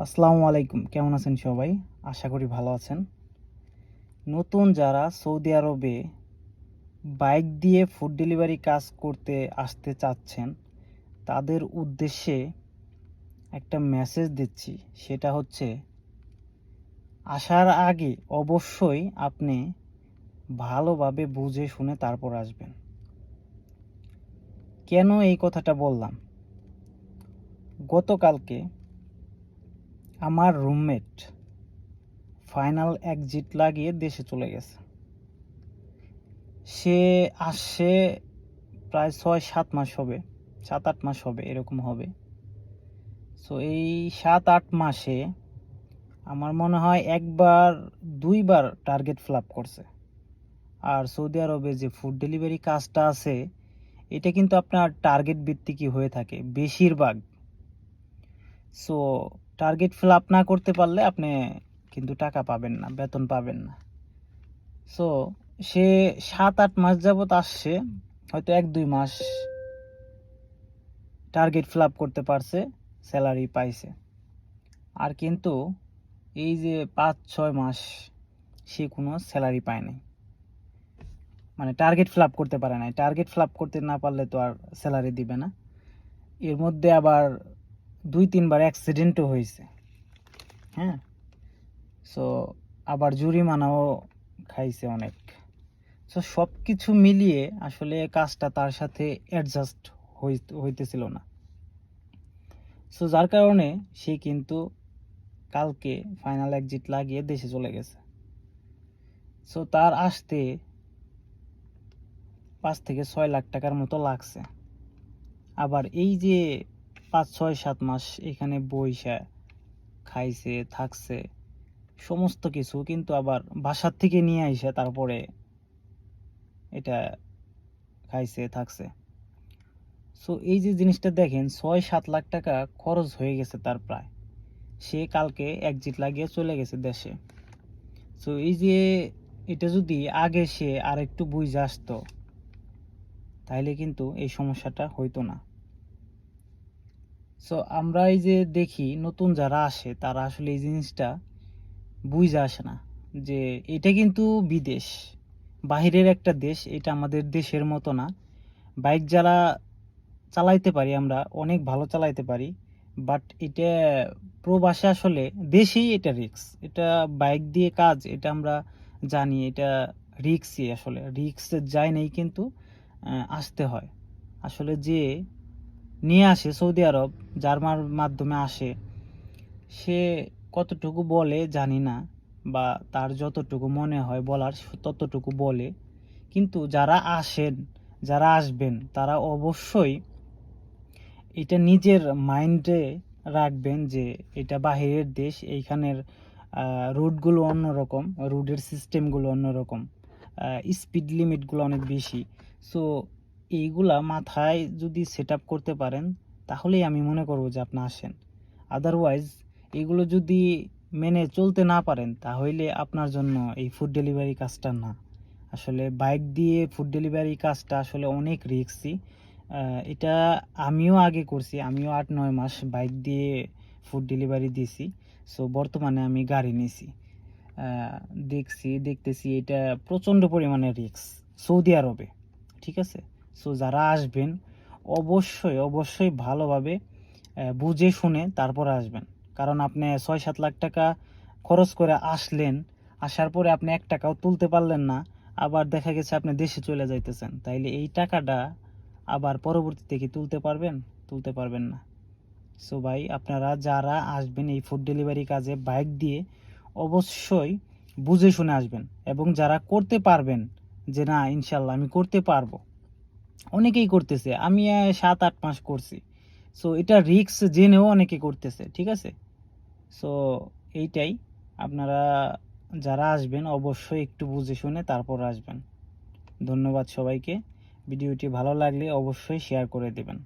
আসসালামু আলাইকুম, কেমন আছেন সবাই? আশা করি ভালো আছেন। নতুন যারা সৌদি আরবে বাইক দিয়ে ফুড ডেলিভারি কাজ করতে আসতে চাচ্ছেন, তাদের উদ্দেশ্যে একটা মেসেজ দিচ্ছি। সেটা হচ্ছে, আসার আগে অবশ্যই আপনি ভালোভাবে বুঝে শুনে তারপর আসবেন। কেন এই কথাটা বললাম? গতকালকে আমার রুমমেট ফাইনাল এক্সিট লাগিয়ে দেশে চলে গেছে। সে আসছে প্রায় ৬-৭ মাস হবে, ৭-৮ মাস হবে, এরকম হবে। সো এই ৭-৮ মাসে আমার মনে হয় একবার ২বার টার্গেট ফ্লাপ করছে। আর সৌদি আরবে যে ফুড ডেলিভারি কাজটা আছে, এটা কিন্তু আপনার টার্গেট ভিত্তিকই হয়ে থাকে বেশিরভাগ। সো টার্গেট ফ্লাপ না করতে পারলে আপনি কিন্তু টাকা পাবেন না, বেতন পাবেন না। সো সে ৭-৮ মাস যাবত আসছে, হয়তো ১-২ মাস টার্গেট ফ্লাপ করতে পারছে, স্যালারি পাইছে। আর কিন্তু এই যে ৫-৬ মাস সে কোনো স্যালারি পায় নাই, মানে টার্গেট ফ্লাপ করতে পারে নাই। টার্গেট ফ্লাপ করতে না পারলে তো আর স্যালারি দিবে না। এর মধ্যে আবার ২-৩ বার অ্যাক্সিডেন্টও হয়েছে। হ্যাঁ, সো আবার জরিমানাও খাইছে অনেক। সো সব কিছু মিলিয়ে আসলে কাজটা তার সাথে অ্যাডজাস্ট হইতেছিল না। সো যার কারণে সে কিন্তু কালকে ফাইনাল এক্সিট লাগিয়ে দেশে চলে গেছে। সো তার আসতে ৫ থেকে ৬ লাখ টাকার মতো লাগছে। আবার এই যে ৫-৬-৭ মাস এখানে বইসা খাইছে, থাকছে, সমস্ত কিছু কিন্তু আবার বাসার থেকে নিয়ে আইসা তারপরে এটা খাইছে, থাকছে। সো এই যে জিনিসটা দেখেন, ৬-৭ লাখ টাকা খরচ হয়ে গেছে তার প্রায়। সে কালকে এক্সিট লাগিয়ে চলে গেছে দেশে। সো এই যে এটা যদি আগে সে আর একটু বুঝে আসতো, তাইলে কিন্তু এই সমস্যাটা হইতো না। সো আমরা এই যে দেখি নতুন যারা আসে, তারা আসলে এই জিনিসটা বুঝে আসে না যে এটা কিন্তু বিদেশ, বাহিরের একটা দেশ, এটা আমাদের দেশের মতো না। বাইক যারা চালাইতে পারি, আমরা অনেক ভালো চালাইতে পারি, বাট এটা প্রবাসে আসলে দেশেই এটা রিক্স। এটা বাইক দিয়ে কাজ, এটা আমরা জানি, এটা রিক্সই। আসলে রিক্স যায় নেই, কিন্তু আসতে হয়। আসলে যে নিয়ে আসে সৌদি আরব, যার মাধ্যমে আসে, সে কতটুকু বলে জানি না, বা তার যতটুকু মনে হয় বলার ততটুকু বলে। কিন্তু যারা আসেন, যারা আসবেন, তারা অবশ্যই এটা নিজের মাইন্ডে রাখবেন যে এটা বাহিরের দেশ, এইখানের রুটগুলো অন্যরকম, রুটের সিস্টেমগুলো অন্যরকম, স্পিড লিমিটগুলো অনেক বেশি। সো এইগুলা মাথায় যদি সেট আপ করতে পারেন, তাহলেই আমি মনে করব যে আপনি আসেন। আদারওয়াইজ এগুলো যদি মেনে চলতে না পারেন, তাহলে আপনার জন্য এই ফুড ডেলিভারি কাজটা না। আসলে বাইক দিয়ে ফুড ডেলিভারি কাজটা আসলে অনেক রিস্কি। এটা আমিও আগে করছি, আমিও ৮-৯ মাস বাইক দিয়ে ফুড ডেলিভারি দিছি। সো বর্তমানে আমি গাড়ি নিছি। দেখতেছি এটা প্রচণ্ড পরিমাণে রিস্ক সৌদি আরবে, ঠিক আছে? সো যারা আসবেন, অবশ্যই ভালোভাবে বুঝে শুনে তারপরে আসবেন। কারণ আপনি ৬-৭ লাখ টাকা খরচ করে আসলেন, আসার পরে আপনি ১ টাকাও তুলতে পারলেন না, আবার দেখা গেছে আপনি দেশে চলে যাইতেছেন, তাইলে এই টাকাটা আবার পরবর্তীতে কি তুলতে পারবেন? তুলতে পারবেন না। সো ভাই, আপনারা যারা আসবেন এই ফুড ডেলিভারি কাজে বাইক দিয়ে, অবশ্যই বুঝে শুনে আসবেন। এবং যারা করতে পারবেন যে না ইনশাল্লাহ আমি করতে পারবো, অনেকেই করতেছে, আমি ৭-৮ মাস করছি। সো এটা রিস্ক জেনেও অনেকে করতেছে, ঠিক আছে? সো এইটাই, আপনারা যারা আসবেন অবশ্যই একটু বুঝে শুনে তারপর আসবেন। ধন্যবাদ সবাইকে। ভিডিওটি ভালো লাগলে অবশ্যই শেয়ার করে দেবেন।